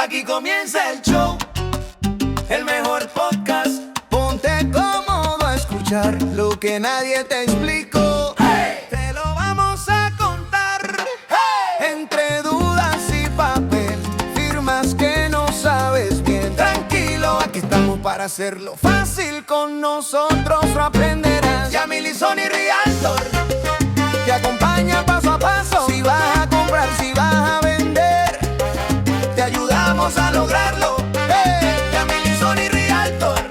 Aquí comienza el show, el mejor podcast. Ponte cómodo a escuchar lo que nadie te explicó. Hey. Te lo vamos a contar. Hey. Entre dudas y papel, firmas que no sabes bien. Tranquilo, aquí estamos para hacerlo fácil. Con nosotros lo aprenderás. Yamil y Sony Realtor te acompaña paso a paso. Si vas a comprar, si vas a vender, te ayudamos a lograrlo. Yamil y Sony Realtor.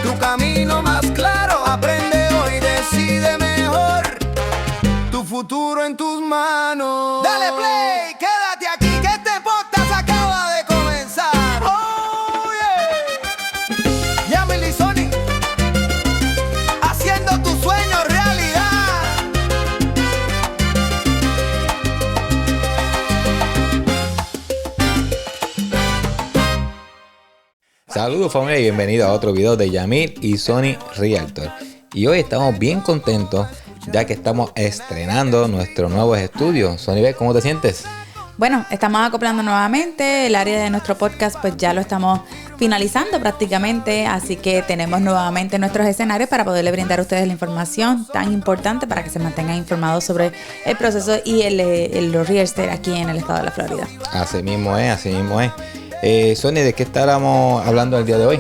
Tu camino más claro, aprende hoy, decide mejor. Tu futuro en tus manos. Dale play, quédate aquí que este podcast acaba de comenzar. Oh yeah. Yamil y Sony, haciendo tus sueños realidad. Saludos familia y bienvenidos a otro video de Yamil y Sony Realtor. Y hoy estamos bien contentos ya que estamos estrenando nuestro nuevo estudio. Sony, ¿cómo te sientes? Bueno, estamos acoplando nuevamente, el área de nuestro podcast pues ya lo estamos finalizando prácticamente, así que tenemos nuevamente nuestros escenarios para poderle brindar a ustedes la información tan importante para que se mantengan informados sobre el proceso y los real estate aquí en el estado de la Florida. Así mismo es, así mismo es. Sony, ¿de qué estaremos hablando el día de hoy?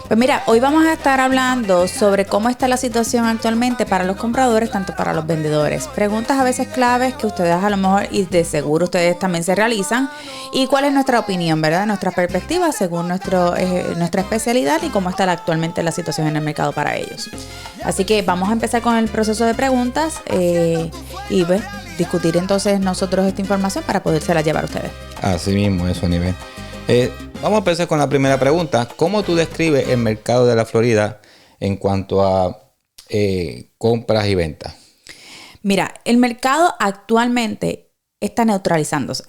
Pues mira, hoy vamos a estar hablando sobre cómo está la situación actualmente para los compradores, tanto para los vendedores. Preguntas a veces claves que ustedes a lo mejor y de seguro ustedes también se realizan. Y cuál es nuestra opinión, ¿verdad? Nuestra perspectiva según nuestra especialidad y cómo está actualmente la situación en el mercado para ellos. Así que vamos a empezar con el proceso de preguntas y pues, discutir entonces nosotros esta información para podérsela llevar a ustedes. Así mismo es, Sony. Vamos a empezar con la primera pregunta. ¿Cómo tú describes el mercado de la Florida en cuanto a compras y ventas? Mira, el mercado actualmente está neutralizándose.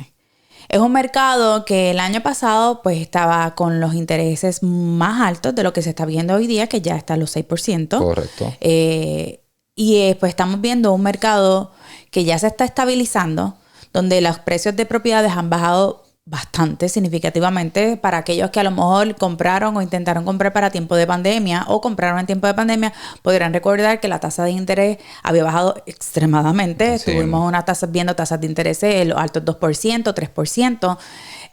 Es un mercado que el año pasado pues estaba con los intereses más altos de lo que se está viendo hoy día, que ya está a los 6%. Correcto. Pues estamos viendo un mercado que ya se está estabilizando, donde los precios de propiedades han bajado bastante significativamente para aquellos que a lo mejor compraron o intentaron comprar para tiempo de pandemia o compraron en tiempo de pandemia. Podrán recordar que la tasa de interés había bajado extremadamente. Sí. Estuvimos viendo tasas de interés en los altos 2%,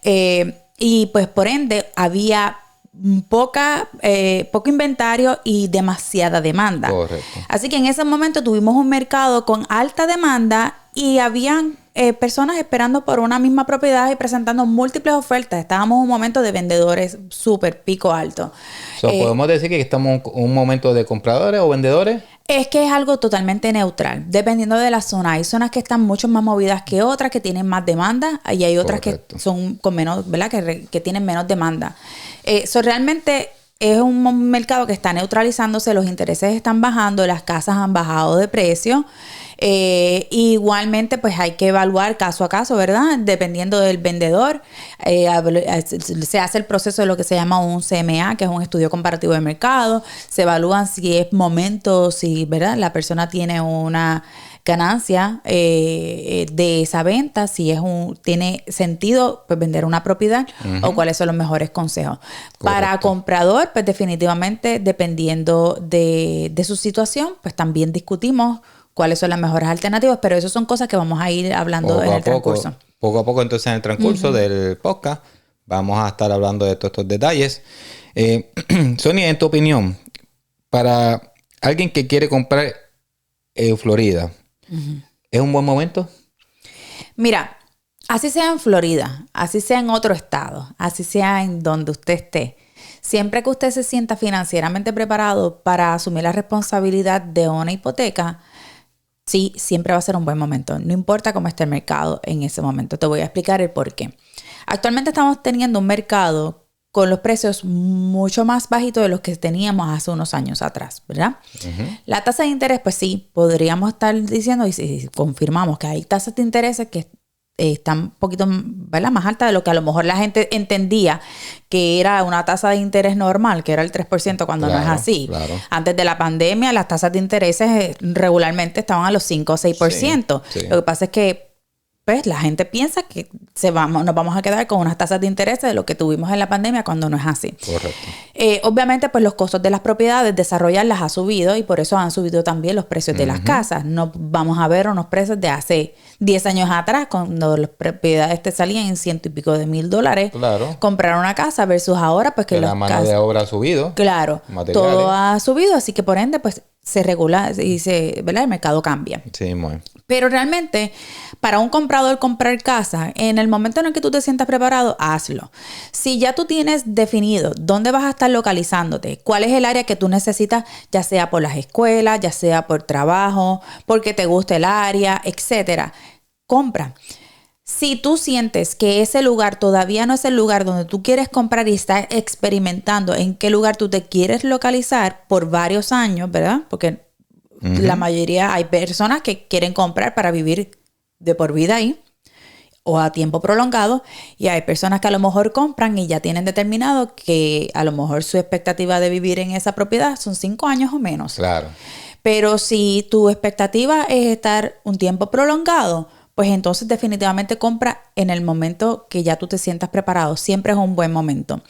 3%. Y pues por ende había poco inventario y demasiada demanda. Correcto. Así que en ese momento tuvimos un mercado con alta demanda y habían personas esperando por una misma propiedad y presentando múltiples ofertas. Estábamos en un momento de vendedores súper pico alto. ¿Podemos decir que estamos en un momento de compradores o vendedores? Es que es algo totalmente neutral, dependiendo de la zona. Hay zonas que están mucho más movidas que otras, que tienen más demanda, y hay otras Correcto. que son con menos, ¿verdad? Que tienen menos demanda. Realmente es un mercado que está neutralizándose, los intereses están bajando, las casas han bajado de precio. Igualmente pues hay que evaluar caso a caso, ¿verdad? Dependiendo del vendedor, se hace el proceso de lo que se llama un CMA, que es un estudio comparativo de mercado. Se evalúan si es momento, si, ¿verdad?, la persona tiene una ganancia de esa venta, si tiene sentido pues vender una propiedad, o cuáles son los mejores consejos. Correcto. Para comprador, pues definitivamente dependiendo de su situación, pues también discutimos cuáles son las mejores alternativas, pero eso son cosas que vamos a ir hablando en el transcurso. Poco a poco, entonces, en el transcurso del podcast, vamos a estar hablando de todos estos detalles. Sonia, en tu opinión, para alguien que quiere comprar en Florida, ¿es un buen momento? Mira, así sea en Florida, así sea en otro estado, así sea en donde usted esté, siempre que usted se sienta financieramente preparado para asumir la responsabilidad de una hipoteca, sí, siempre va a ser un buen momento. No importa cómo esté el mercado en ese momento. Te voy a explicar el por qué. Actualmente estamos teniendo un mercado con los precios mucho más bajitos de los que teníamos hace unos años atrás, ¿verdad? La tasa de interés, pues sí, podríamos estar diciendo, y si confirmamos que hay tasas de interés que están un poquito, ¿verdad?, más altas de lo que a lo mejor la gente entendía que era una tasa de interés normal, que era el 3% cuando no es así. Claro. Antes de la pandemia, las tasas de intereses regularmente estaban a los 5 o 6%. Sí. Lo que pasa es que pues la gente piensa que nos vamos a quedar con unas tasas de interés de lo que tuvimos en la pandemia, cuando no es así. Correcto. Obviamente, pues los costos de las propiedades, desarrollarlas ha subido, y por eso han subido también los precios de las casas. No vamos a ver unos precios de hace 10 años atrás, cuando las propiedades te salían en $100 y pico de $1,000. Claro. Comprar una casa versus ahora, pues que la mano de obra ha subido. Claro. Materiales. Todo ha subido, así que por ende, pues se regula y ¿verdad? El mercado cambia. Sí, muy bien. Pero realmente, para un comprador comprar casa, en el momento en el que tú te sientas preparado, hazlo. Si ya tú tienes definido dónde vas a estar localizándote, cuál es el área que tú necesitas, ya sea por las escuelas, ya sea por trabajo, porque te gusta el área, etcétera, compra. Si tú sientes que ese lugar todavía no es el lugar donde tú quieres comprar y estás experimentando en qué lugar tú te quieres localizar por varios años, ¿verdad? Porque la mayoría, hay personas que quieren comprar para vivir de por vida ahí o a tiempo prolongado, y hay personas que a lo mejor compran y ya tienen determinado que a lo mejor su expectativa de vivir en esa propiedad son 5 años o menos. Claro. Pero si tu expectativa es estar un tiempo prolongado, pues entonces definitivamente compra en el momento que ya tú te sientas preparado. Siempre es un buen momento.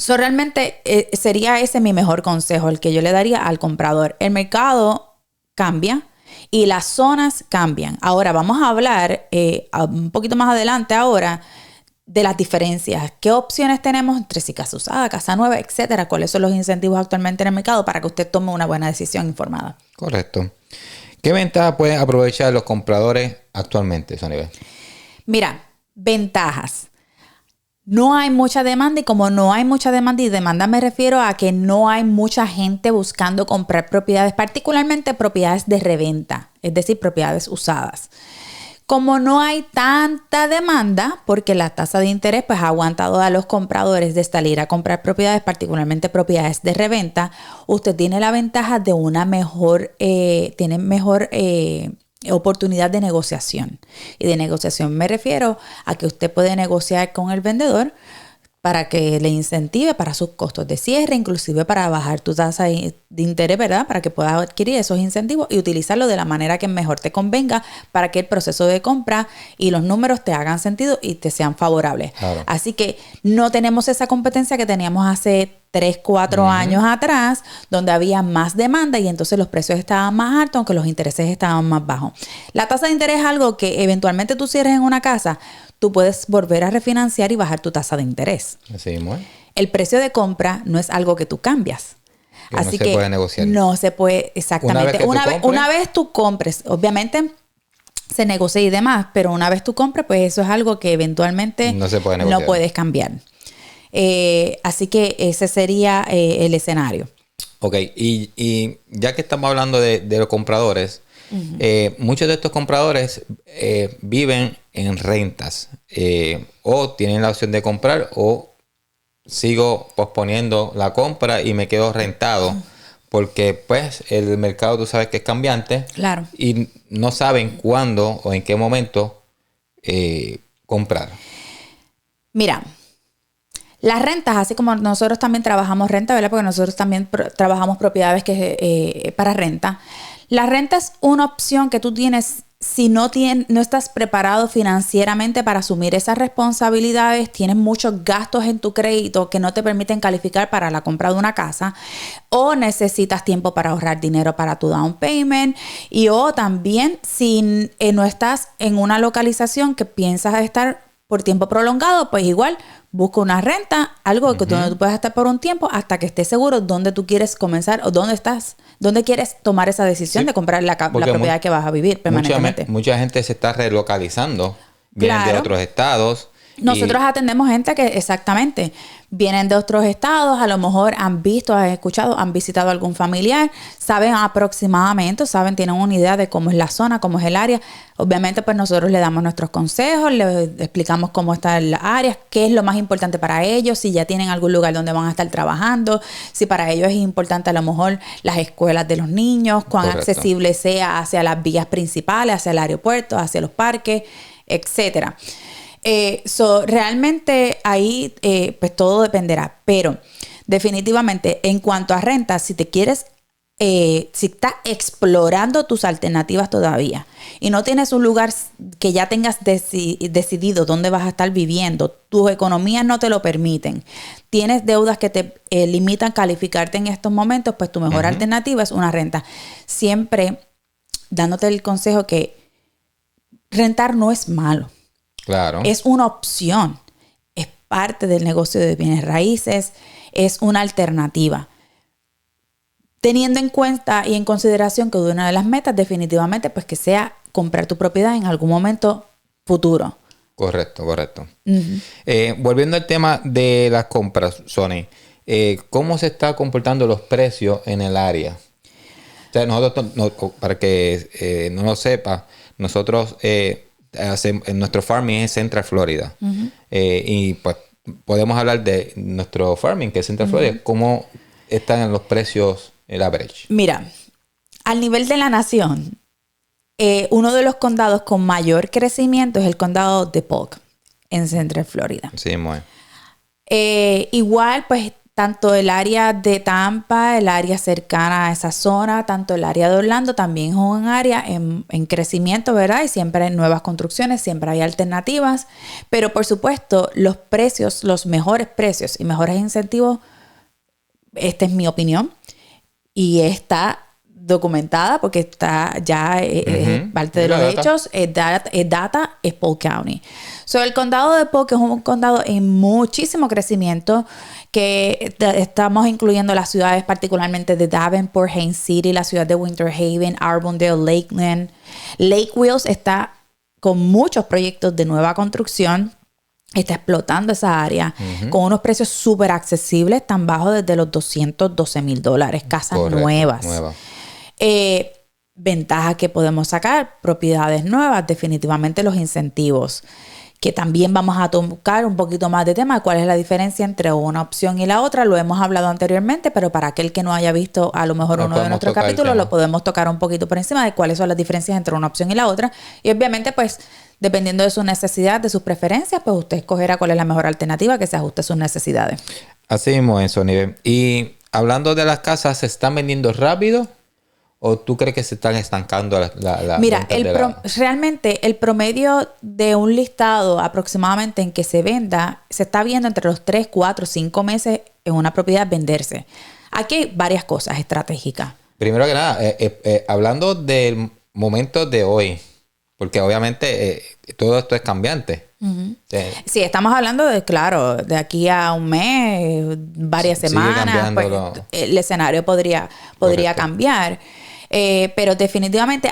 Realmente sería ese mi mejor consejo, el que yo le daría al comprador. El mercado cambia y las zonas cambian. Ahora vamos a hablar un poquito más adelante ahora de las diferencias. ¿Qué opciones tenemos entre si casa usada, casa nueva, etcétera? ¿Cuáles son los incentivos actualmente en el mercado para que usted tome una buena decisión informada? Correcto. ¿Qué ventajas pueden aprovechar los compradores actualmente, Sonibel? Mira, ventajas. No hay mucha demanda, y como no hay mucha demanda, y demanda me refiero a que no hay mucha gente buscando comprar propiedades, particularmente propiedades de reventa, es decir, propiedades usadas. Como no hay tanta demanda, porque la tasa de interés pues ha aguantado a los compradores de salir a comprar propiedades, particularmente propiedades de reventa, usted tiene la ventaja de una mejor, oportunidad de negociación. Y de negociación me refiero a que usted puede negociar con el vendedor para que le incentive para sus costos de cierre, inclusive para bajar tu tasa de interés, ¿verdad? Para que puedas adquirir esos incentivos y utilizarlo de la manera que mejor te convenga, para que el proceso de compra y los números te hagan sentido y te sean favorables. Claro. Así que no tenemos esa competencia que teníamos hace 3, 4 años atrás, donde había más demanda y entonces los precios estaban más altos, aunque los intereses estaban más bajos. La tasa de interés es algo que eventualmente tú cierres en una casa, tú puedes volver a refinanciar y bajar tu tasa de interés. Así mismo, ¿eh? El precio de compra no es algo que tú cambias. Así no se puede negociar. No se puede, exactamente. Una vez tú compres, obviamente se negocia y demás, pero una vez tú compres, pues eso es algo que eventualmente no se puede negociar. No puedes cambiar. Así que ese sería el escenario. Ok, y ya que estamos hablando de los compradores, muchos de estos compradores viven en rentas, o tienen la opción de comprar, o sigo posponiendo la compra y me quedo rentado, porque pues el mercado tú sabes que es cambiante. Claro. Y no saben cuándo o en qué momento comprar. Mira, las rentas, así como nosotros también trabajamos renta, ¿verdad? Porque nosotros también trabajamos propiedades que para renta. La renta es una opción que tú tienes si no estás preparado financieramente para asumir esas responsabilidades, tienes muchos gastos en tu crédito que no te permiten calificar para la compra de una casa, o necesitas tiempo para ahorrar dinero para tu down payment, o también si no estás en una localización que piensas estar por tiempo prolongado, pues igual busca una renta, algo que donde tú puedas estar por un tiempo hasta que estés seguro dónde tú quieres comenzar o dónde quieres tomar esa decisión de comprar la propiedad que vas a vivir permanentemente. Mucha gente se está relocalizando, vienen de otros estados. Nosotros atendemos gente que exactamente vienen de otros estados, a lo mejor han visto, han escuchado, han visitado a algún familiar, saben aproximadamente, tienen una idea de cómo es la zona, cómo es el área. Obviamente, pues nosotros le damos nuestros consejos, le explicamos cómo están las áreas, qué es lo más importante para ellos, si ya tienen algún lugar donde van a estar trabajando, si para ellos es importante a lo mejor las escuelas de los niños, cuán accesible sea hacia las vías principales, hacia el aeropuerto, hacia los parques, etcétera. Realmente ahí pues todo dependerá, pero definitivamente en cuanto a renta, si te quieres si estás explorando tus alternativas todavía y no tienes un lugar que ya tengas decidido dónde vas a estar viviendo, tus economías no te lo permiten, tienes deudas que te limitan calificarte en estos momentos, pues tu mejor alternativa es una renta. Siempre dándote el consejo que rentar no es malo. Claro. Es una opción. Es parte del negocio de bienes raíces. Es una alternativa. Teniendo en cuenta y en consideración que una de las metas definitivamente pues que sea comprar tu propiedad en algún momento futuro. Correcto. Volviendo al tema de las compras, Sony, ¿cómo se está comportando los precios en el área? O sea, nosotros, para que no lo sepa, nosotros nuestro farming es Central Florida. Y pues podemos hablar de nuestro farming, que es Central Florida. ¿Cómo están los precios, el average? Mira, al nivel de la nación, uno de los condados con mayor crecimiento es el condado de Polk, en Central Florida. Sí, muy. Igual, pues, tanto el área de Tampa, el área cercana a esa zona, tanto el área de Orlando, también es un área en crecimiento, ¿verdad? Y siempre hay nuevas construcciones, siempre hay alternativas. Pero, por supuesto, los precios, los mejores precios y mejores incentivos, esta es mi opinión, y está documentada porque está ya parte de los hechos, es Polk County. So, el condado de Polk es un condado en muchísimo crecimiento, que estamos incluyendo las ciudades particularmente de Davenport, Haines City, la ciudad de Winter Haven, Arbondale, Lakeland. Lake Wheels está con muchos proyectos de nueva construcción. Está explotando esa área con unos precios súper accesibles, tan bajos desde los $212,000. Casas nuevas. Ventajas que podemos sacar, propiedades nuevas, definitivamente los incentivos, que también vamos a tocar un poquito más de tema, cuál es la diferencia entre una opción y la otra. Lo hemos hablado anteriormente, pero para aquel que no haya visto a lo mejor uno de nuestros capítulos, lo podemos tocar un poquito por encima de cuáles son las diferencias entre una opción y la otra. Y obviamente, pues, dependiendo de su necesidad, de sus preferencias, pues usted escogerá cuál es la mejor alternativa que se ajuste a sus necesidades. Así mismo es, Sony. Y hablando de las casas, ¿se están vendiendo rápido? ¿O tú crees que se están estancando la Mira, realmente el promedio de un listado aproximadamente en que se venda, se está viendo entre los 3, 4, 5 meses en una propiedad venderse. Aquí hay varias cosas estratégicas. Primero que nada, hablando del momento de hoy, porque obviamente todo esto es cambiante. Sí, estamos hablando de aquí a un mes, varias semanas, pues, el escenario podría cambiar. Pero definitivamente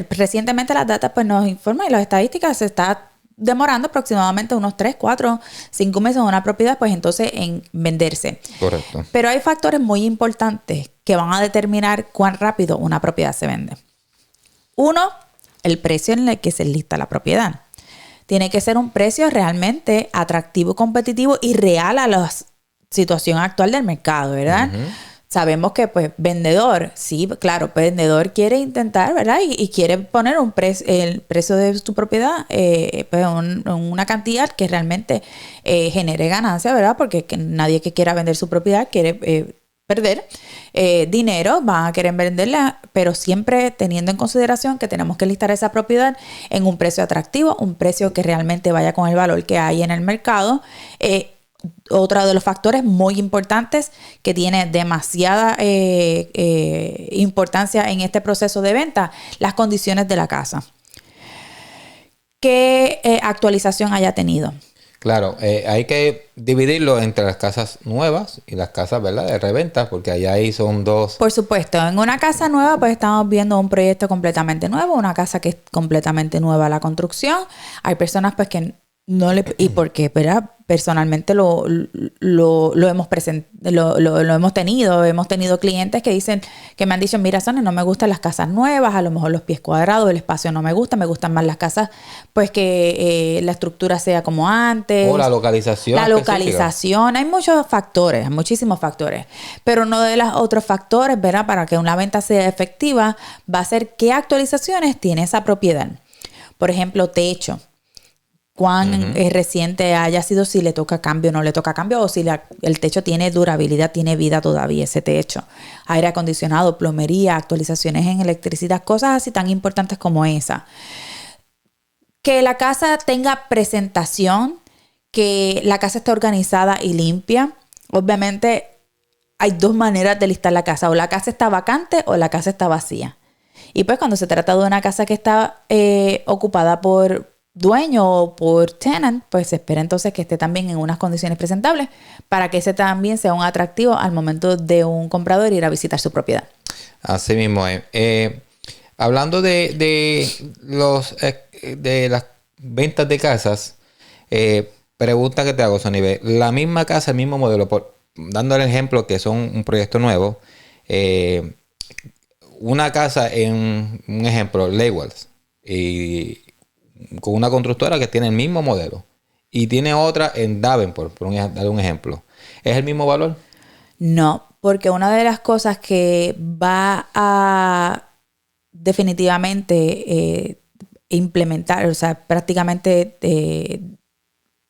recientemente las datas pues nos informan y las estadísticas se está demorando aproximadamente unos 3, 4, 5 meses en una propiedad, pues entonces en venderse. Correcto. Pero hay factores muy importantes que van a determinar cuán rápido una propiedad se vende. Uno, el precio en el que se lista la propiedad. Tiene que ser un precio realmente atractivo, competitivo y real a la situación actual del mercado, ¿verdad? Sabemos que, pues, vendedor, sí, claro, vendedor quiere intentar, ¿verdad? Y quiere poner el precio de su propiedad, pues, una cantidad que realmente genere ganancia, ¿verdad? Porque nadie que quiera vender su propiedad quiere perder dinero, van a querer venderla, pero siempre teniendo en consideración que tenemos que listar esa propiedad en un precio atractivo, un precio que realmente vaya con el valor que hay en el mercado. Otro de los factores muy importantes que tiene demasiada importancia en este proceso de venta, las condiciones de la casa. ¿Qué actualización haya tenido? Claro, hay que dividirlo entre las casas nuevas y las casas, ¿verdad?, de reventa, porque allá ahí son dos. Por supuesto, en una casa nueva pues estamos viendo un proyecto completamente nuevo, una casa que es completamente nueva a la construcción. Hay personas pues que no le... Y porque, ¿verdad? Personalmente lo hemos tenido clientes que dicen, que me han dicho, mira, Sonia, no me gustan las casas nuevas, a lo mejor los pies cuadrados, el espacio no me gusta, me gustan más las casas, pues que la estructura sea como antes. O la localización. La localización, hay muchos factores, muchísimos factores, pero uno de los otros factores, ¿verdad? Para que una venta sea efectiva, va a ser qué actualizaciones tiene esa propiedad. Por ejemplo, techo. cuán reciente haya sido, si le toca cambio o no le toca cambio, o si el techo tiene durabilidad, tiene vida todavía ese techo. Aire acondicionado, plomería, actualizaciones en electricidad, cosas así tan importantes como esa. Que la casa tenga presentación, que la casa esté organizada y limpia. Obviamente hay dos maneras de listar la casa. O la casa está vacante o la casa está vacía. Y pues cuando se trata de una casa que está ocupada por dueño o por tenant, pues se espera entonces que esté también en unas condiciones presentables para que ese también sea un atractivo al momento de un comprador ir a visitar su propiedad. Así mismo es. Hablando de las ventas de casas, pregunta que te hago, Sonive. La misma casa, el mismo modelo, dando el ejemplo que son un proyecto nuevo, una casa en un ejemplo, Laywells, y con una constructora que tiene el mismo modelo y tiene otra en Davenport, dar un ejemplo, ¿es el mismo valor? No, porque una de las cosas que va a definitivamente implementar, o sea, prácticamente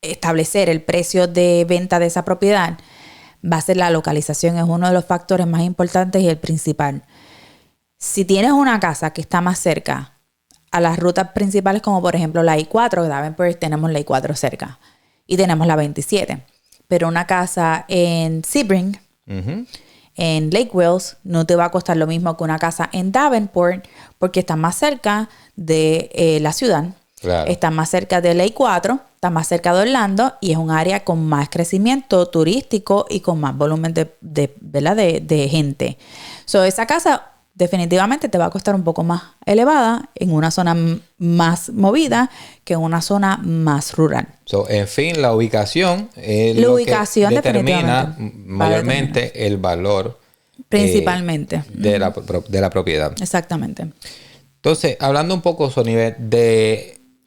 establecer el precio de venta de esa propiedad va a ser la localización. Es uno de los factores más importantes y el principal. Si tienes una casa que está más cerca a las rutas principales, como por ejemplo la I-4, Davenport, tenemos la I-4 cerca y tenemos la 27, pero una casa en Sebring, en Laywells, no te va a costar lo mismo que una casa en Davenport porque está más cerca de la ciudad, claro. Está más cerca de la I-4, está más cerca de Orlando y es un área con más crecimiento turístico y con más volumen de gente. So, esa casa definitivamente te va a costar un poco más elevada en una zona más movida que en una zona más rural. En fin, la ubicación es lo que determina mayormente el valor principalmente de la propiedad. Exactamente. Entonces, hablando un poco, Sonive,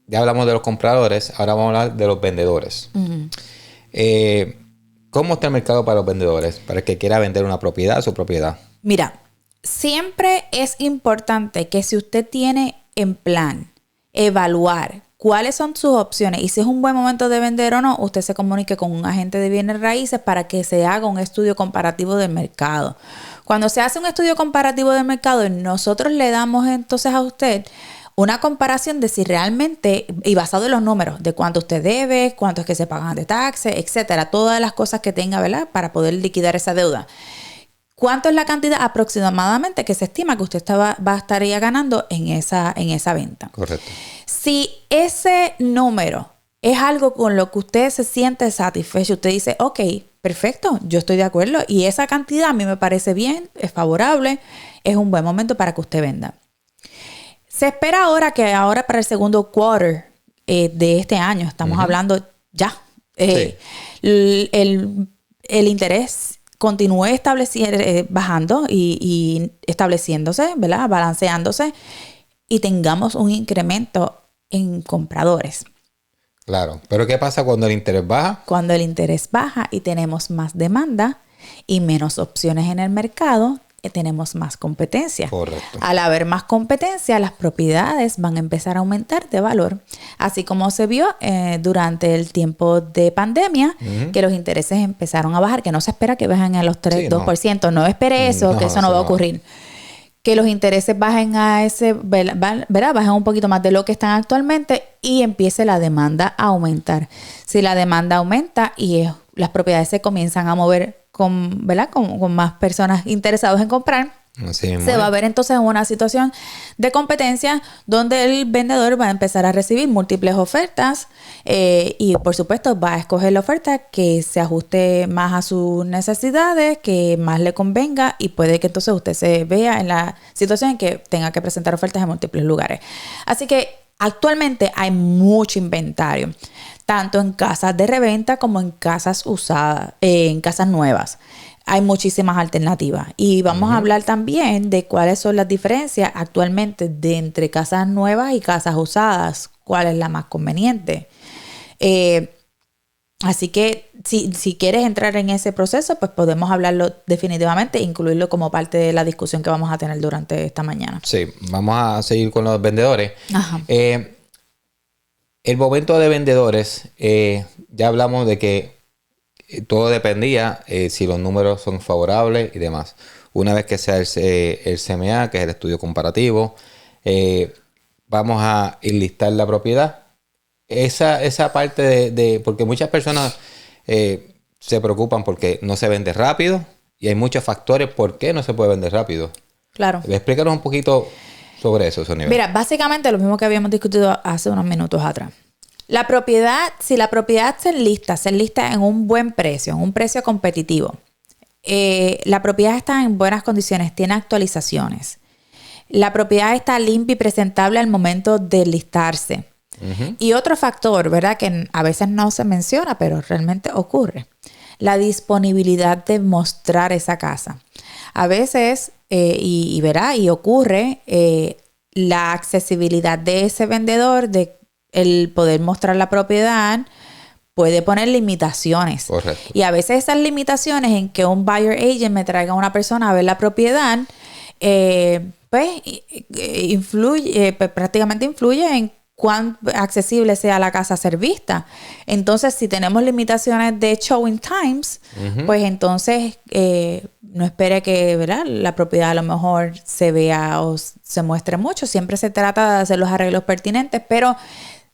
ya hablamos de los compradores, ahora vamos a hablar de los vendedores. ¿Cómo está el mercado para los vendedores? Para el que quiera vender una propiedad, su propiedad. Mira, siempre es importante que si usted tiene en plan evaluar cuáles son sus opciones y si es un buen momento de vender o no, usted se comunique con un agente de bienes raíces para que se haga un estudio comparativo del mercado. Cuando se hace un estudio comparativo del mercado, nosotros le damos entonces a usted una comparación de si realmente, y basado en los números, de cuánto usted debe, cuánto es que se pagan de taxes, etcétera, todas las cosas que tenga, ¿verdad?, para poder liquidar esa deuda. ¿Cuánto es la cantidad aproximadamente que se estima que usted va a estar ganando en esa venta? Correcto. Si ese número es algo con lo que usted se siente satisfecho, usted dice, ok, perfecto, yo estoy de acuerdo y esa cantidad a mí me parece bien, es favorable, es un buen momento para que usted venda. Se espera ahora para el segundo quarter de este año, estamos hablando ya, sí. el interés continúe bajando y estableciéndose, ¿verdad?, balanceándose y tengamos un incremento en compradores. Claro, pero ¿qué pasa cuando el interés baja? Cuando el interés baja y tenemos más demanda y menos opciones en el mercado, tenemos más competencia. Correcto. Al haber más competencia, las propiedades van a empezar a aumentar de valor. Así como se vio durante el tiempo de pandemia, que los intereses empezaron a bajar, que no se espera que bajen a los 2%. No espere eso, que eso no va a ocurrir. Que los intereses bajen a ese, ¿verdad? Bajen un poquito más de lo que están actualmente y empiece la demanda a aumentar. Si la demanda aumenta y las propiedades se comienzan a mover con más personas interesadas en comprar, se va a ver entonces una situación de competencia donde el vendedor va a empezar a recibir múltiples ofertas y por supuesto va a escoger la oferta que se ajuste más a sus necesidades, que más le convenga y puede que entonces usted se vea en la situación en que tenga que presentar ofertas en múltiples lugares. Así que actualmente hay mucho inventario, tanto en casas de reventa como en casas usadas, en casas nuevas. Hay muchísimas alternativas y vamos a hablar también de cuáles son las diferencias actualmente entre casas nuevas y casas usadas, cuál es la más conveniente. Así que si quieres entrar en ese proceso, pues podemos hablarlo definitivamente e incluirlo como parte de la discusión que vamos a tener durante esta mañana. Sí, vamos a seguir con los vendedores. el momento de vendedores, ya hablamos de que todo dependía si los números son favorables y demás. Una vez que sea el CMA, que es el estudio comparativo, vamos a enlistar la propiedad. Esa parte porque muchas personas se preocupan porque no se vende rápido y hay muchos factores por qué no se puede vender rápido. Claro. Explícanos un poquito sobre eso, Sonia. Mira, básicamente lo mismo que habíamos discutido hace unos minutos atrás. La propiedad, si la propiedad se enlista en un buen precio, en un precio competitivo. La propiedad está en buenas condiciones, tiene actualizaciones. La propiedad está limpia y presentable al momento de listarse. Uh-huh. Y otro factor, ¿verdad? Que a veces no se menciona, pero realmente ocurre. La disponibilidad de mostrar esa casa. A veces, y ocurre, la accesibilidad de ese vendedor, de el poder mostrar la propiedad, puede poner limitaciones. Correcto. Y a veces esas limitaciones en que un buyer agent me traiga a una persona a ver la propiedad, prácticamente influye en cuán accesible sea la casa a ser vista. Entonces, si tenemos limitaciones de showing times, uh-huh, pues entonces no espere que, ¿verdad?, la propiedad a lo mejor se vea o se muestre mucho. Siempre se trata de hacer los arreglos pertinentes, pero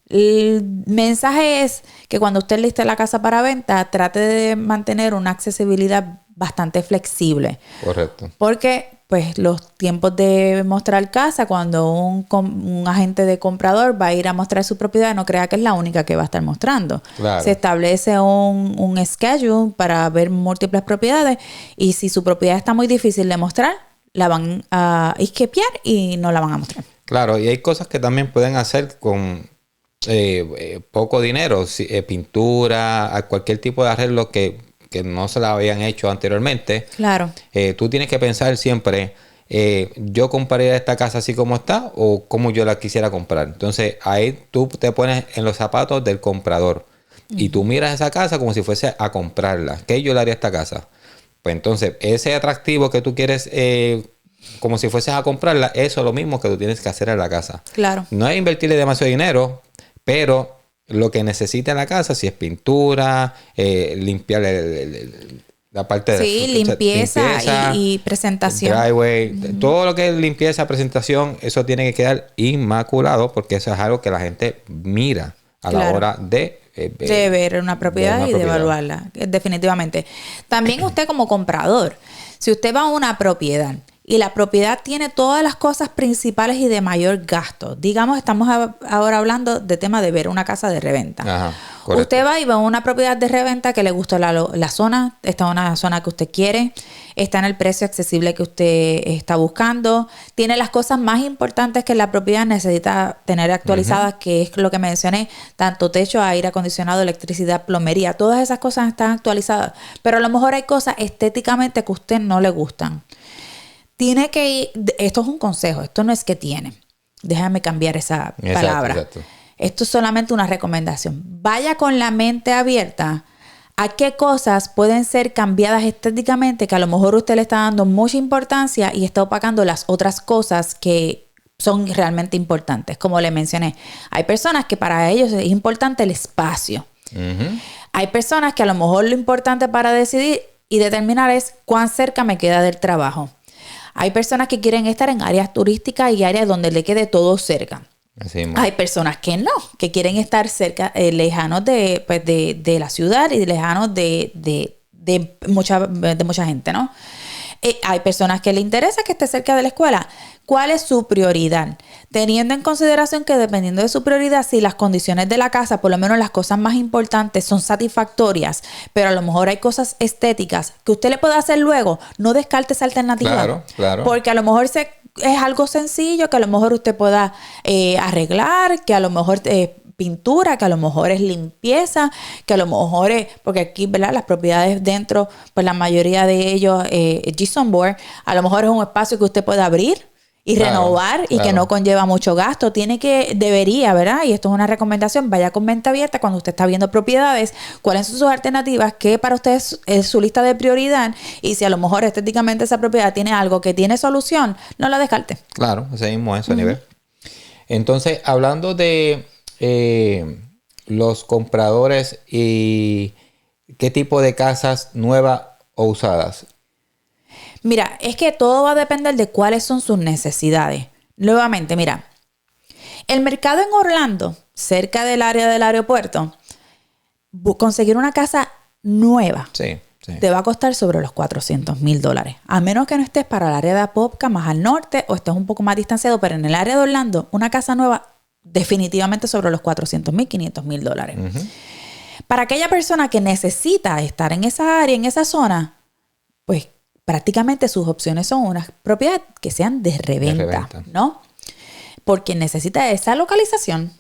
el mensaje es que cuando usted liste la casa para venta, trate de mantener una accesibilidad bastante flexible. Correcto. Porque pues los tiempos de mostrar casa, cuando un agente de comprador va a ir a mostrar su propiedad, no crea que es la única que va a estar mostrando. Claro. Se establece un schedule para ver múltiples propiedades y si su propiedad está muy difícil de mostrar, la van a escapear y no la van a mostrar. Claro, y hay cosas que también pueden hacer con poco dinero, pintura, cualquier tipo de arreglo que no se la habían hecho anteriormente. Claro. Tú tienes que pensar siempre, ¿yo compraría esta casa así como está o como yo la quisiera comprar? Entonces, ahí tú te pones en los zapatos del comprador. Uh-huh. Y tú miras esa casa como si fuese a comprarla. ¿Qué yo le haría a esta casa? Pues entonces, ese atractivo que tú quieres, como si fueses a comprarla, eso es lo mismo que tú tienes que hacer en la casa. Claro. No es invertirle demasiado dinero, pero lo que necesita en la casa, si es pintura, limpiar la parte de limpieza y presentación. Driveway, uh-huh, todo lo que es limpieza, presentación, eso tiene que quedar inmaculado porque eso es algo que la gente mira a la hora de ver una propiedad y de evaluarla, definitivamente. También usted como comprador, si usted va a una propiedad y la propiedad tiene todas las cosas principales y de mayor gasto. Digamos, estamos ahora hablando de tema de ver una casa de reventa. Ajá, usted va y va a una propiedad de reventa que le gustó la zona, está en una zona que usted quiere, está en el precio accesible que usted está buscando, tiene las cosas más importantes que la propiedad necesita tener actualizadas, uh-huh, que es lo que mencioné, tanto techo, aire acondicionado, electricidad, plomería, todas esas cosas están actualizadas, pero a lo mejor hay cosas estéticamente que a usted no le gustan. Tiene que ir, esto es un consejo, esto no es que tiene. Déjame cambiar esa palabra. Exacto. Esto es solamente una recomendación. Vaya con la mente abierta a qué cosas pueden ser cambiadas estéticamente que a lo mejor usted le está dando mucha importancia y está opacando las otras cosas que son realmente importantes. Como le mencioné, hay personas que para ellos es importante el espacio. Uh-huh. Hay personas que a lo mejor lo importante para decidir y determinar es cuán cerca me queda del trabajo. Hay personas que quieren estar en áreas turísticas y áreas donde le quede todo cerca. Así, hay personas que no, que quieren estar cerca, lejanos de la ciudad y lejanos de mucha gente, ¿no? Hay personas que le interesa que esté cerca de la escuela. ¿Cuál es su prioridad? Teniendo en consideración que dependiendo de su prioridad, si las condiciones de la casa, por lo menos las cosas más importantes, son satisfactorias, pero a lo mejor hay cosas estéticas que usted le puede hacer luego, no descarte esa alternativa. Claro, claro. Porque a lo mejor es algo sencillo que a lo mejor usted pueda arreglar, que a lo mejor pintura, que a lo mejor es limpieza, que a lo mejor es, porque aquí, ¿verdad?, las propiedades dentro, pues la mayoría de ellos, Gypsum Board, a lo mejor es un espacio que usted puede abrir y renovar y que no conlleva mucho gasto. Debería, ¿verdad? Y esto es una recomendación, vaya con mente abierta cuando usted está viendo propiedades, cuáles son sus alternativas, qué para usted es su lista de prioridad y si a lo mejor estéticamente esa propiedad tiene algo que tiene solución, no la descarte. Claro, ese mismo es a nivel. Entonces, hablando de los compradores y qué tipo de casas nuevas o usadas? Mira, es que todo va a depender de cuáles son sus necesidades. Nuevamente, mira, el mercado en Orlando, cerca del área del aeropuerto, conseguir una casa nueva Sí, sí. te va a costar sobre los $400,000. A menos que no estés para el área de Apopka, más al norte, o estés un poco más distanciado, pero en el área de Orlando, una casa nueva definitivamente sobre los $400,000, $500,000. Ujú. Para aquella persona que necesita estar en esa área, en esa zona, pues prácticamente sus opciones son unas propiedades que sean de reventa, ¿no? Porque necesita esa localización.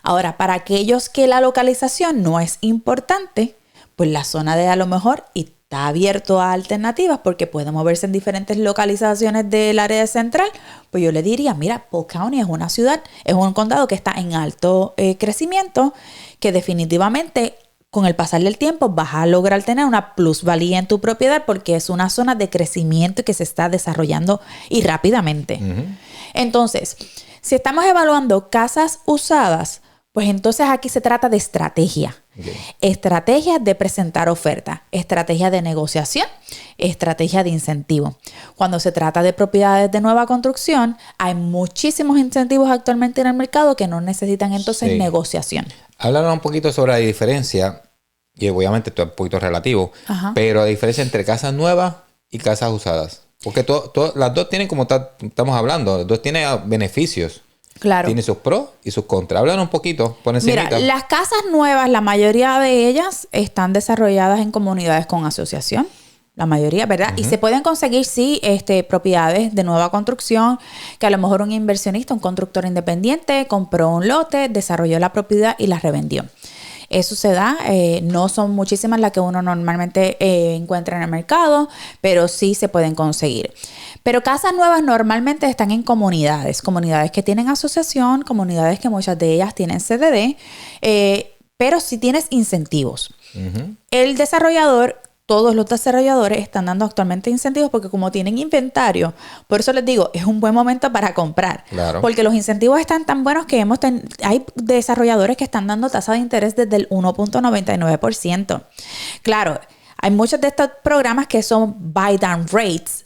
Ahora, para aquellos que la localización no es importante, pues la zona de a lo mejor está abierto a alternativas porque puede moverse en diferentes localizaciones del área central, pues yo le diría, mira, Polk County es una ciudad, es un condado que está en alto crecimiento, que definitivamente con el pasar del tiempo vas a lograr tener una plusvalía en tu propiedad porque es una zona de crecimiento que se está desarrollando y rápidamente. Ujú. Entonces, si estamos evaluando casas usadas, pues entonces aquí se trata de estrategia. Okay. Estrategia de presentar oferta, estrategia de negociación, estrategia de incentivo. Cuando se trata de propiedades de nueva construcción, hay muchísimos incentivos actualmente en el mercado que no necesitan entonces Sí. negociación. Háblanos un poquito sobre la diferencia, y obviamente esto es un poquito relativo, Ajá. pero la diferencia entre casas nuevas y casas usadas. Porque las dos tienen, como estamos hablando, las dos tienen beneficios. Claro. Tiene sus pros y sus contras. Háblanos un poquito, por encimita. Mira, las casas nuevas, la mayoría de ellas están desarrolladas en comunidades con asociación. La mayoría, ¿verdad? Y se pueden conseguir, sí, propiedades de nueva construcción, que a lo mejor un inversionista, un constructor independiente, compró un lote, desarrolló la propiedad y la revendió. Eso se da, no son muchísimas las que uno normalmente encuentra en el mercado, pero sí se pueden conseguir. Pero casas nuevas normalmente están en comunidades que tienen asociación, comunidades que muchas de ellas tienen CDD, pero sí tienes incentivos. Ujú. El desarrollador, todos los desarrolladores están dando actualmente incentivos porque como tienen inventario, por eso les digo, es un buen momento para comprar. Claro. Porque los incentivos están tan buenos que hay desarrolladores que están dando tasa de interés desde el 1.99%. Claro, hay muchos de estos programas que son buy down rates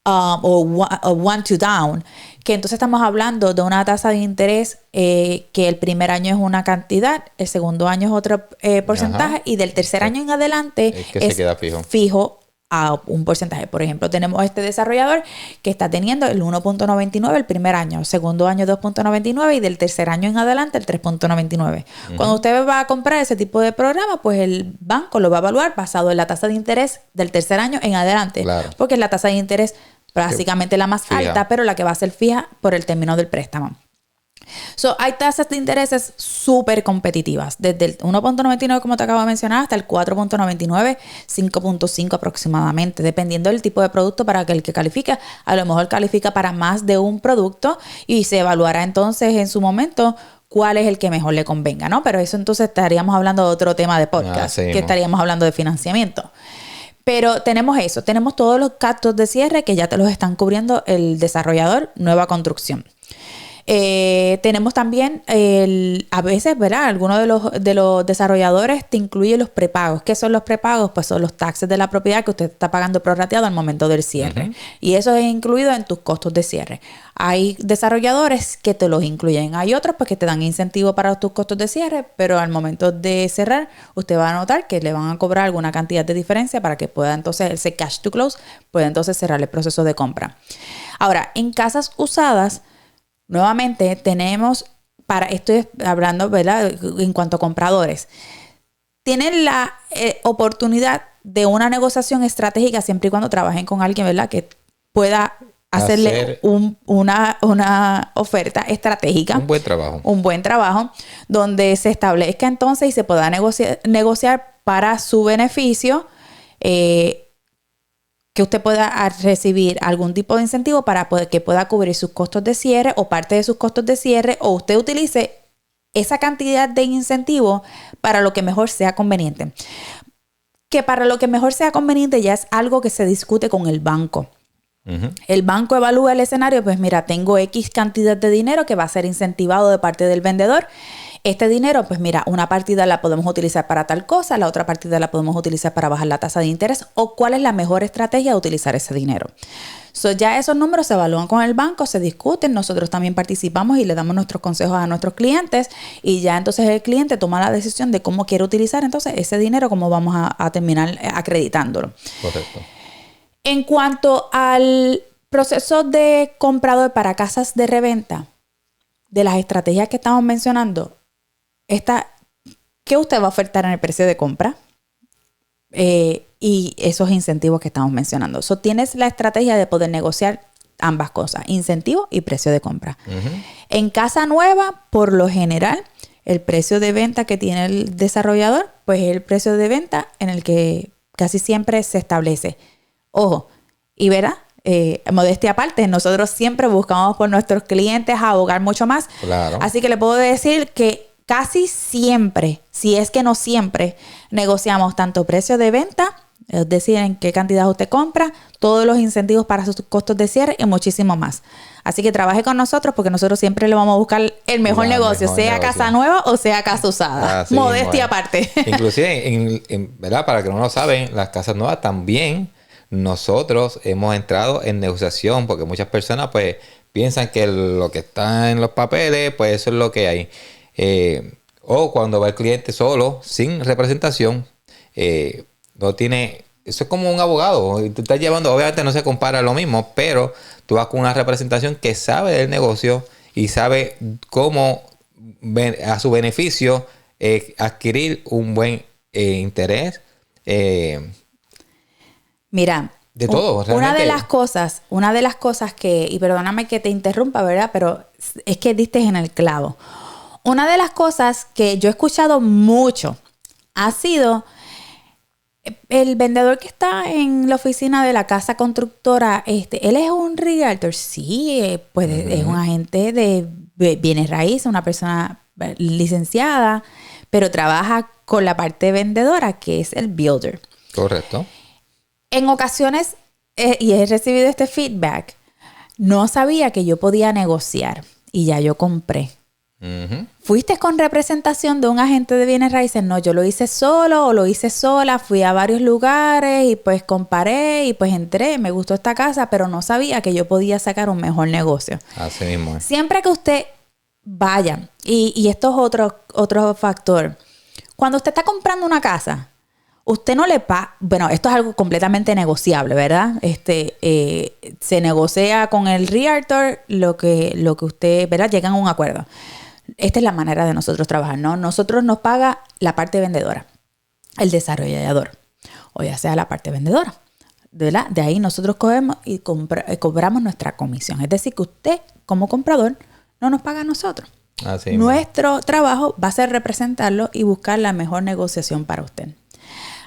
o one to down, que entonces estamos hablando de una tasa de interés que el primer año es una cantidad, el segundo año es otro porcentaje. Ajá. Y del tercer año en adelante es que se queda fijo a un porcentaje. Por ejemplo, tenemos este desarrollador que está teniendo el 1.99 el primer año, el segundo año 2.99 y del tercer año en adelante el 3.99. Cuando usted va a comprar ese tipo de programa, pues el banco lo va a evaluar basado en la tasa de interés del tercer año en adelante. Claro. Porque es la tasa de interés básicamente la más alta, pero la que va a ser fija por el término del préstamo. Hay tasas de intereses súper competitivas, desde el 1.99 como te acabo de mencionar hasta el 4.99, 5.5 aproximadamente, dependiendo del tipo de producto para que el que califica, a lo mejor califica para más de un producto y se evaluará entonces en su momento cuál es el que mejor le convenga, ¿no? Pero eso entonces estaríamos hablando de otro tema de podcast, que estaríamos hablando de financiamiento. Pero tenemos eso, tenemos todos los gastos de cierre que ya te los están cubriendo el desarrollador, nueva construcción. Tenemos también, a veces, ¿verdad? Algunos de los desarrolladores te incluyen los prepagos. ¿Qué son los prepagos? Pues son los taxes de la propiedad que usted está pagando prorrateado al momento del cierre. Uh-huh. Y eso es incluido en tus costos de cierre. Hay desarrolladores que te los incluyen. Hay otros pues que te dan incentivo para tus costos de cierre, pero al momento de cerrar, usted va a notar que le van a cobrar alguna cantidad de diferencia para que pueda entonces, ese cash to close, pueda entonces cerrar el proceso de compra. Ahora, en casas usadas, nuevamente tenemos, estoy hablando, ¿verdad?, en cuanto a compradores, tienen la oportunidad de una negociación estratégica siempre y cuando trabajen con alguien, ¿verdad?, que pueda hacerle una oferta estratégica. Un buen trabajo. Un buen trabajo, donde se establezca entonces y se pueda negociar para su beneficio, que usted pueda recibir algún tipo de incentivo para que pueda cubrir sus costos de cierre o parte de sus costos de cierre, o usted utilice esa cantidad de incentivo para lo que mejor sea conveniente. Que para lo que mejor sea conveniente ya es algo que se discute con el banco. Uh-huh. El banco evalúa el escenario, pues mira, tengo X cantidad de dinero que va a ser incentivado de parte del vendedor Este dinero, pues mira, una partida la podemos utilizar para tal cosa, la otra partida la podemos utilizar para bajar la tasa de interés, o cuál es la mejor estrategia de utilizar ese dinero. Ya esos números se evalúan con el banco, se discuten, nosotros también participamos y le damos nuestros consejos a nuestros clientes, y ya entonces el cliente toma la decisión de cómo quiere utilizar entonces ese dinero, cómo vamos a terminar acreditándolo. Correcto. En cuanto al proceso de comprador para casas de reventa, de las estrategias que estamos mencionando, ¿qué usted va a ofertar en el precio de compra? Y esos incentivos que estamos mencionando. Tienes la estrategia de poder negociar ambas cosas, incentivo y precio de compra. En casa nueva, por lo general, el precio de venta que tiene el desarrollador, pues es el precio de venta en el que casi siempre se establece. Ojo, y verá, modestia aparte, nosotros siempre buscamos por nuestros clientes abogar mucho más. Claro. Así que le puedo decir que casi siempre, si es que no siempre, negociamos tanto precio de venta, es decir, en qué cantidad usted compra, todos los incentivos para sus costos de cierre y muchísimo más. Así que trabaje con nosotros, porque nosotros siempre le vamos a buscar el mejor negocio, sea casa nueva o sea casa usada. Así Modestia mismo es. aparte. Inclusive, ¿verdad? Para que no lo saben, las casas nuevas también nosotros hemos entrado en negociación, porque muchas personas pues piensan que lo que está en los papeles, pues eso es lo que hay. O cuando va el cliente solo, sin representación, no tiene... Eso es como un abogado. Tú estás llevando, obviamente no se compara lo mismo, pero tú vas con una representación que sabe del negocio y sabe cómo a su beneficio adquirir un buen interés. Mira, de todo, realmente. Una de las cosas que, y perdóname que te interrumpa, ¿verdad? Pero es que diste en el clavo. Una de las cosas que yo he escuchado mucho ha sido el vendedor que está en la oficina de la casa constructora. Él es un realtor, sí, pues es un agente de bienes raíces, una persona licenciada, pero trabaja con la parte vendedora, que es el builder. Correcto. En ocasiones, y he recibido este feedback, no sabía que yo podía negociar y ya yo compré. ¿Fuiste con representación de un agente de bienes raíces? No, yo lo hice solo o lo hice sola. Fui a varios lugares y pues comparé y pues entré. Me gustó esta casa, pero no sabía que yo podía sacar un mejor negocio. Así mismo es. Siempre que usted vaya, y esto es otro factor. Cuando usted está comprando una casa, usted no le paga... Bueno, esto es algo completamente negociable, ¿verdad? Se negocia con el realtor lo que usted... ¿verdad? Llegan a un acuerdo. Esta es la manera de nosotros trabajar, ¿no? Nosotros nos paga la parte vendedora, el desarrollador, o ya sea la parte vendedora, ¿verdad? De ahí nosotros cogemos y cobramos nuestra comisión. Es decir, que usted, como comprador, no nos paga a nosotros. Así Nuestro trabajo va a ser representarlo y buscar la mejor negociación para usted.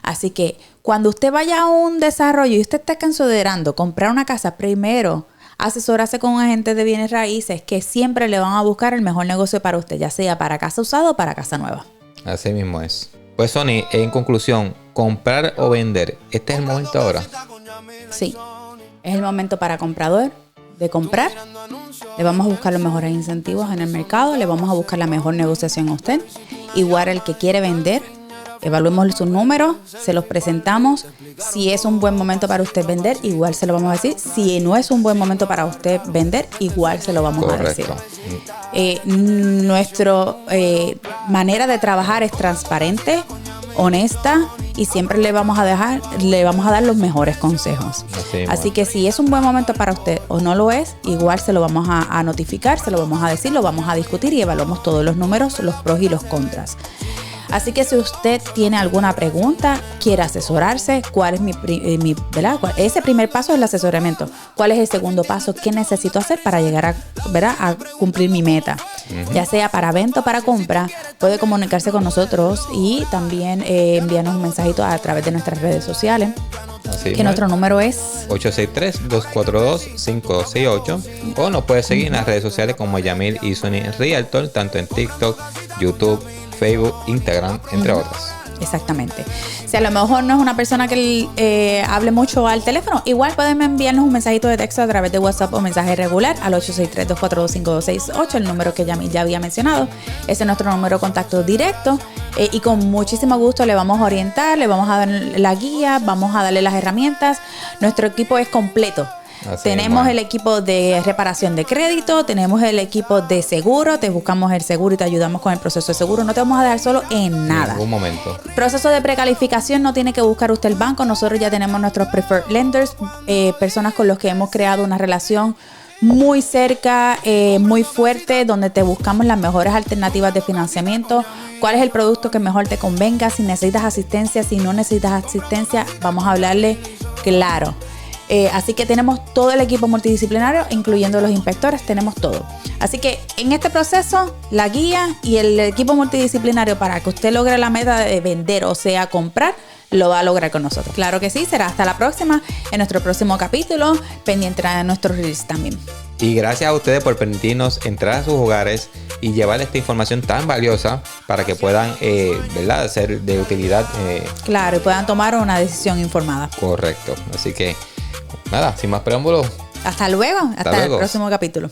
Así que cuando usted vaya a un desarrollo y usted está considerando comprar una casa, primero asesórase con un agente de bienes raíces que siempre le van a buscar el mejor negocio para usted, ya sea para casa usada o para casa nueva. Así mismo es. Pues Sony, en conclusión, comprar o vender, ¿este es el momento ahora? Sí, es el momento para comprador de comprar. Le vamos a buscar los mejores incentivos en el mercado, le vamos a buscar la mejor negociación a usted. Igual el que quiere vender, evaluemos sus números, se los presentamos. Si es un buen momento para usted vender, igual se lo vamos a decir. Si no es un buen momento para usted vender, igual se lo vamos a decir. Nuestra manera de trabajar es transparente, honesta, y siempre le vamos a dar los mejores consejos. Así que si es un buen momento para usted o no lo es, igual se lo vamos a notificar, se lo vamos a decir, lo vamos a discutir y evaluamos todos los números, los pros y los contras. Así que si usted tiene alguna pregunta, quiere asesorarse, ¿cuál es ¿verdad? Ese primer paso es el asesoramiento. ¿Cuál es el segundo paso? ¿Qué necesito hacer para llegar a cumplir mi meta? Ya sea para venta o para compra, puede comunicarse con nosotros y también enviarnos un mensajito a través de nuestras redes sociales. Que nuestro número es 863-242-568, o nos puede seguir en las redes sociales como Yamil y Sony Realtor, tanto en TikTok, YouTube, Facebook, Instagram, entre otras. Exactamente. Si a lo mejor no es una persona que hable mucho al teléfono, igual pueden enviarnos un mensajito de texto a través de WhatsApp o mensaje regular al 863-242-5268, el número que ya había mencionado. Ese es nuestro número de contacto directo y con muchísimo gusto le vamos a orientar, le vamos a dar la guía, vamos a darle las herramientas. Nuestro equipo es completo. Tenemos el equipo de reparación de crédito, tenemos el equipo de seguro, te buscamos el seguro y te ayudamos con el proceso de seguro. No te vamos a dejar solo en nada. En ningún momento. Proceso de precalificación, no tiene que buscar usted el banco. Nosotros ya tenemos nuestros preferred lenders, personas con los que hemos creado una relación muy cerca, muy fuerte, donde te buscamos las mejores alternativas de financiamiento. ¿Cuál es el producto que mejor te convenga? Si necesitas asistencia, si no necesitas asistencia, vamos a hablarle claro. Así que tenemos todo el equipo multidisciplinario, incluyendo los inspectores, tenemos todo. Así que en este proceso, la guía y el equipo multidisciplinario para que usted logre la meta de vender, o sea, comprar, lo va a lograr con nosotros. Claro que sí, será hasta la próxima, en nuestro próximo capítulo, pendiente de nuestros reels también. Y gracias a ustedes por permitirnos entrar a sus hogares y llevar esta información tan valiosa para que puedan, ¿verdad?, ser de utilidad. Claro, y puedan tomar una decisión informada. Correcto. Así que, nada, sin más preámbulos. Hasta luego, hasta luego. el próximo capítulo.